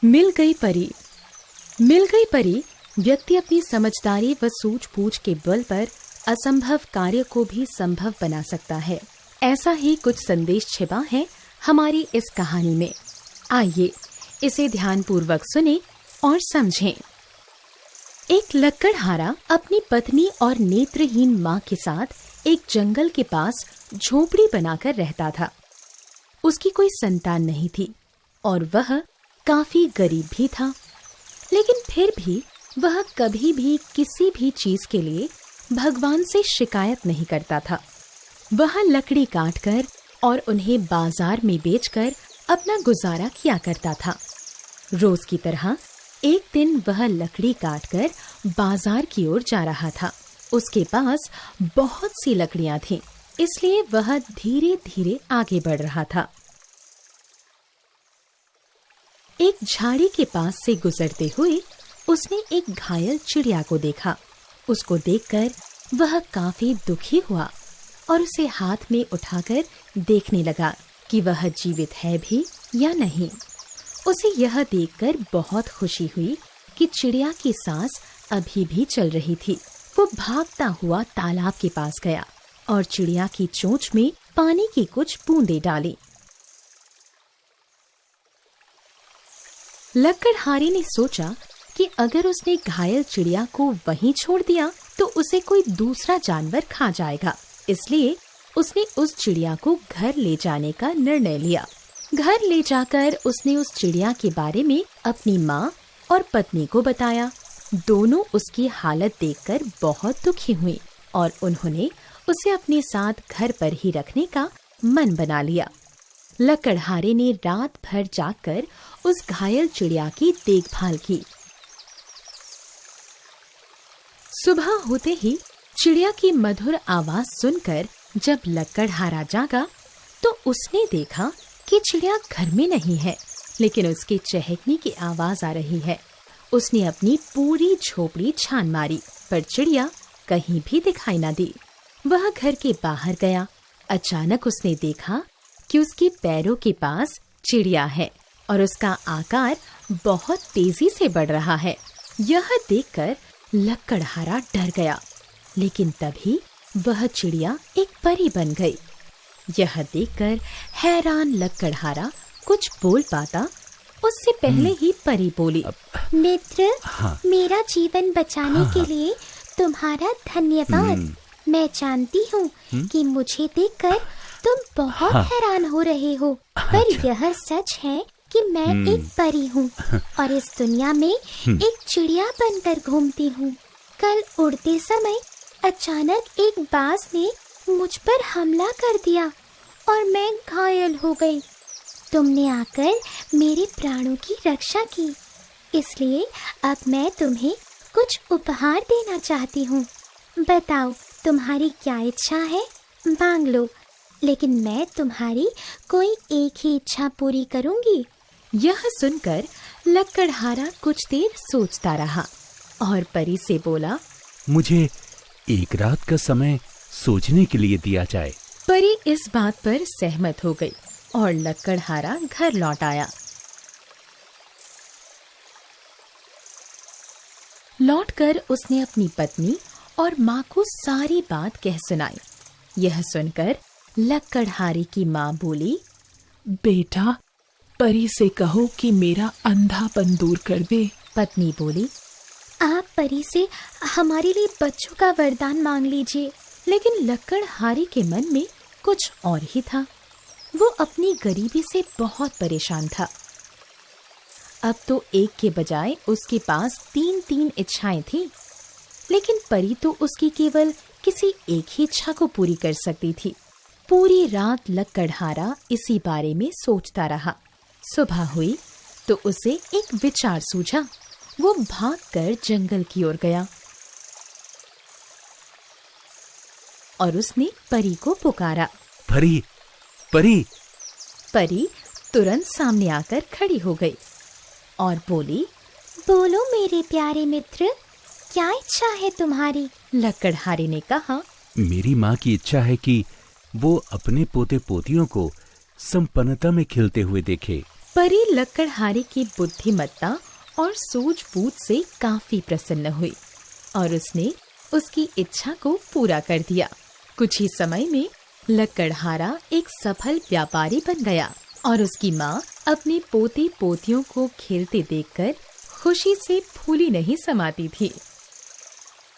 मिल गई परी। मिल गई परी व्यक्ति अपनी समझदारी व सूझबूझ के बल पर असंभव कार्य को भी संभव बना सकता है। ऐसा ही कुछ संदेश छिपा है हमारी इस कहानी में। आइए इसे ध्यानपूर्वक सुनें और समझें। एक लक्कड़हारा अपनी पत्नी और नेत्रहीन माँ के साथ एक जंगल के पास झोपड़ी बनाकर रहता था। उसकी कोई संतान नहीं थी और वह काफी गरीब भी था, लेकिन फिर भी वह कभी भी किसी भी चीज के लिए भगवान से शिकायत नहीं करता था। वह लकड़ी काटकर और उन्हें बाजार में बेचकर अपना गुजारा किया करता था। रोज की तरह एक दिन वह लकड़ी काटकर बाजार की ओर जा रहा था। उसके पास बहुत सी लकड़ियां थीं, इसलिए वह धीरे धीरे आगे बढ़ रहा था। एक झाड़ी के पास से गुजरते हुए उसने एक घायल चिड़िया को देखा। उसको देखकर वह काफी दुखी हुआ और उसे हाथ में उठाकर देखने लगा कि वह जीवित है भी या नहीं। उसे यह देखकर बहुत खुशी हुई कि चिड़िया की सांस अभी भी चल रही थी। वो भागता हुआ तालाब के पास गया और चिड़िया की चोंच में पानी की कुछ बूंदें डाली। लक्कड़हारे ने सोचा कि अगर उसने घायल चिड़िया को वहीं छोड़ दिया तो उसे कोई दूसरा जानवर खा जाएगा, इसलिए उसने उस चिड़िया को घर ले जाने का निर्णय लिया। घर ले जाकर उसने उस चिड़िया के बारे में अपनी माँ और पत्नी को बताया। दोनों उसकी हालत देखकर बहुत दुखी हुई और उन्होंने उसे अपने साथ घर पर ही रखने का मन बना लिया। लक्कड़हारे ने रात भर जागकर उस घायल चिड़िया की देखभाल की। सुबह होते ही चिड़िया की मधुर आवाज सुनकर जब लक्कड़हारा जागा तो उसने देखा कि चिड़िया घर में नहीं है, लेकिन उसके चहकने की आवाज आ रही है। उसने अपनी पूरी झोपड़ी छान मारी, पर चिड़िया कहीं भी दिखाई न दी। वह घर के बाहर गया। अचानक उसने देखा कि उसके पैरों के पास चिड़िया है और उसका आकार बहुत तेजी से बढ़ रहा है। यह देखकर लक्कड़हारा डर गया, लेकिन तभी वह चिड़िया एक परी बन गई। यह देखकर हैरान लक्कड़हारा कुछ बोल पाता उससे पहले ही परी बोली, मित्र, मेरा जीवन बचाने के लिए तुम्हारा धन्यवाद। मैं जानती हूँ कि मुझे देखकर तुम बहुत हैरान हो रहे हो, पर यह सच है कि मैं एक परी हूँ और इस दुनिया में एक चिड़िया बनकर घूमती हूँ। कल उड़ते समय अचानक एक बाज ने मुझ पर हमला कर दिया और मैं घायल हो गई। तुमने आकर मेरे प्राणों की रक्षा की, इसलिए अब मैं तुम्हें कुछ उपहार देना चाहती हूँ। बताओ तुम्हारी क्या इच्छा है, मांग लो, लेकिन मैं तुम्हारी कोई एक ही इच्छा पूरी करूँगी। यह सुनकर लक्कड़हारा कुछ देर सोचता रहा और परी से बोला, मुझे एक रात का समय सोचने के लिए दिया जाए। परी इस बात पर सहमत हो गई और लक्कड़हारा घर लौट आया। लौटकर उसने अपनी पत्नी और माँ को सारी बात कह सुनाई। यह सुनकर लक्कड़हारे की माँ बोली, बेटा, परी से कहो कि मेरा अंधापन दूर कर दे। पत्नी बोली, आप परी से हमारे लिए बच्चों का वरदान मांग लीजिए। लेकिन लक्कड़हारे के मन में कुछ और ही था। वो अपनी गरीबी से बहुत परेशान था। अब तो एक के बजाय उसके पास 3-3 इच्छाएं थीं, लेकिन परी तो उसकी केवल किसी एक ही इच्छा को पूरी कर सकती थी। पूरी रात लक्कड़हारा इसी बारे में सोचता रहा। सुबह हुई तो उसे एक विचार सूझा। वो भागकर जंगल की ओर गया और उसने परी को पुकारा, परी, परी। परी तुरंत सामने आकर खड़ी हो गई और बोली, बोलो मेरे प्यारे मित्र, क्या इच्छा है तुम्हारी? लक्कड़हारे ने कहा, मेरी माँ की इच्छा है कि वो अपने पोते पोतियों को संपन्नता में खिलते हुए देखे। परी लकड़हारे की बुद्धिमत्ता और सूझबूझ से काफी प्रसन्न हुई और उसने उसकी इच्छा को पूरा कर दिया। कुछ ही समय में लकड़हारा एक सफल व्यापारी बन गया और उसकी माँ अपने पोते पोतियों को खेलते देखकर खुशी से फूली नहीं समाती थी।